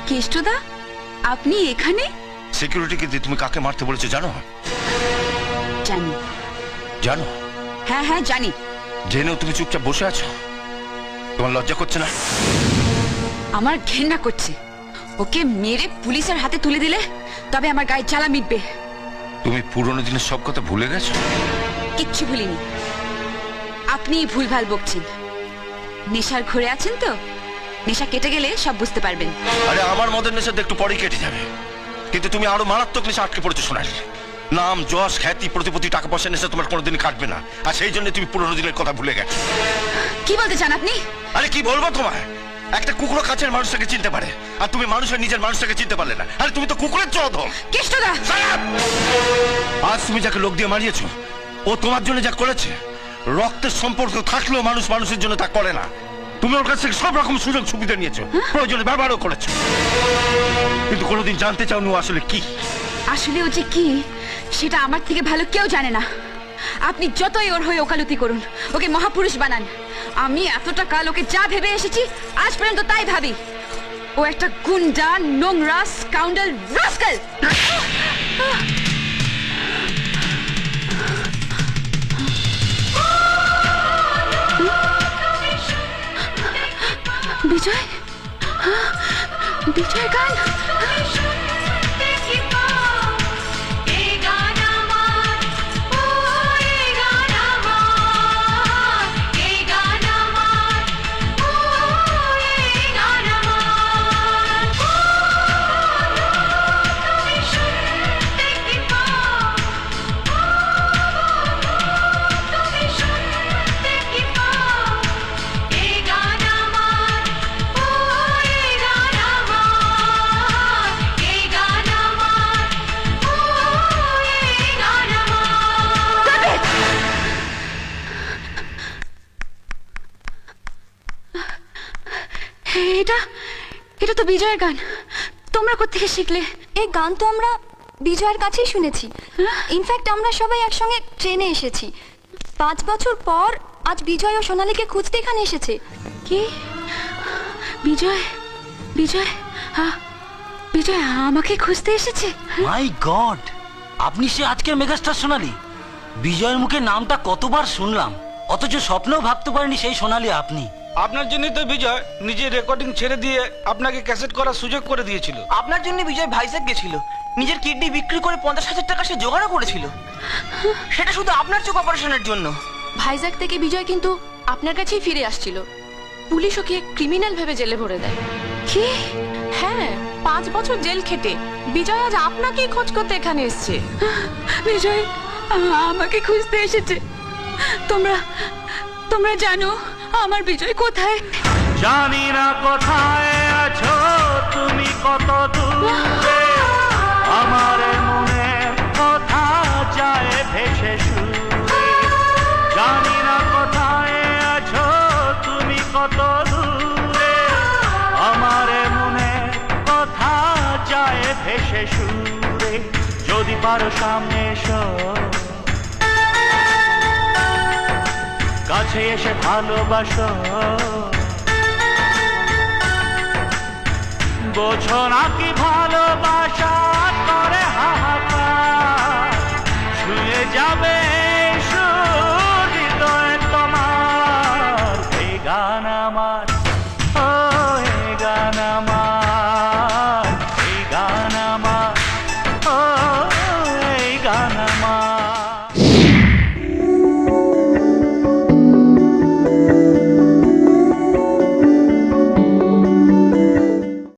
কেষ্টদা, আপনি এখানে? সিকিউরিটিকে দিয়ে তুমি কাকে মারতে বলেছো জানো? জানি। জানো? হ্যাঁ হ্যাঁ জানি। জেনেও তুমি চুপচাপ বসে আছো? তোমার লজ্জা করছে না? আমার ঘেন্না করছে। ওকে মেরে পুলিশের হাতে তুলে দিলে তবে আমার গায়ে জ্বালা মিটবে। তুমি পুরনো দিনের সব কথা ভুলে গেছো? কিচ্ছু ভুলিনি। আপনি ভুলভাল বকছেন। নেশার ঘরে আছেন তো? নেশা কেটে গেলে সব বুঝতে পারবেন। আরে আমার মদের নেশা একটু পরেই কেটে যাবে, কিন্তু তুমি আরো মারাত্মক নেশা আটকে পড়েছো সোনালি। নাম, যশ, খ্যাতি, প্রতিপত্তি, টাকা পয়সা নেশা তোমার কোনোদিন কাটবে না, আর সেই জন্য তুমি পুরনো দিনের কথা ভুলে গেছো। কি বলতে চান আপনি? আরে কি বলবো তোমায়? একটা কুকুর কাছের মানুষটাকে চিনতে পারে, আর তুমি মানুষের নিজের মানুষটাকে চিনতে পারলে না। আরে তুমি তো কুকুরের চোদন। কেষ্টদা! আজ তুমি যাকে লোক দিয়ে মারিয়েছো, ও তোমার জন্য যা করেছে, রক্তের সম্পর্ক থাকলেও মানুষ মানুষের জন্য তা করে না। তুমি ওর কাছ থেকে সব রকম সুযোগ সুবিধা নিয়েছো, প্রয়োজনে ব্যবহারও করেছো, কিন্তু কোনোদিন জানতে চাওনি ও আসলে কি। আসলে ও যে কি সেটা আমার থেকে ভালো কেউ জানে না। আপনি যতই ওর হয়ে ওকালতি করুন, ওকে মহাপুরুষ বানান, আমি এতটা কাল ওকে যা ভেবে এসেছি আজ পর্যন্ত তাই ভাবি। ও একটা গুন্ডা, নোংরা, স্কাউন্ডাল, রাস্কেল। বিজয়, বিজয় গান। এটা এটা তো বিজয়ের গান। তোমরা কোত্থেকে শিখলে? এই গান তো আমরা বিজয়ের কাছেই শুনেছি। ইনফ্যাক্ট আমরা সবাই একসঙ্গে ট্রেনে এসেছি। 5 বছর পর আজ বিজয় ও সোনালীকে খুঁজতে এখানে এসেছে। কি? বিজয়, বিজয়, বিজয় আমাকে খুঁজতে এসেছে? মাই গড, আপনি সে আজকের মেগাস্টার সোনালী। বিজয়ের মুখে নামটা কতবার শুনলাম, অথচ স্বপ্নেও ভাবতে পারিনি সেই সোনালী আপনি। আপনার জন্যই তো বিজয় নিজের রেকর্ডিং ছেড়ে দিয়ে আপনাকে ক্যাসেট করার সুযোগ করে দিয়েছিল। আপনার জন্য বিজয় ভাইজ্যাক গেছিল, নিজের কিডনি বিক্রি করে 50,000 টাকা সে জোগাড়ও করেছিল, সেটা শুধু আপনার চোখ অপারেশনের জন্য। ভাইজ্যাক থেকে বিজয় কিন্তু আপনার কাছেই ফিরে আসছিল। পুলিশ ওকে ক্রিমিনাল ভেবে জেলে ভরে দেয়। কি? হ্যাঁ, 5 বছর জেল খেটে বিজয় আজ আপনাকেই খোঁজ করতে এখানে এসেছে। বিজয় আমাকে খুঁজতে এসেছে। তোমরা তোমরা জানো আমার বিজয় কোথায়? জানি না কোথায় আছো তুমি, কত দূরে আমার মনে কথা যায় ভেসে সুরে। জানি না কোথায় আছো তুমি, কত দূরে আমার মনে কথা যায় ভেসে সুরে। যদি পারো সামনে এসো, কাছে এসে ভালোবাসো, বোঝো না কি ভালোবাসা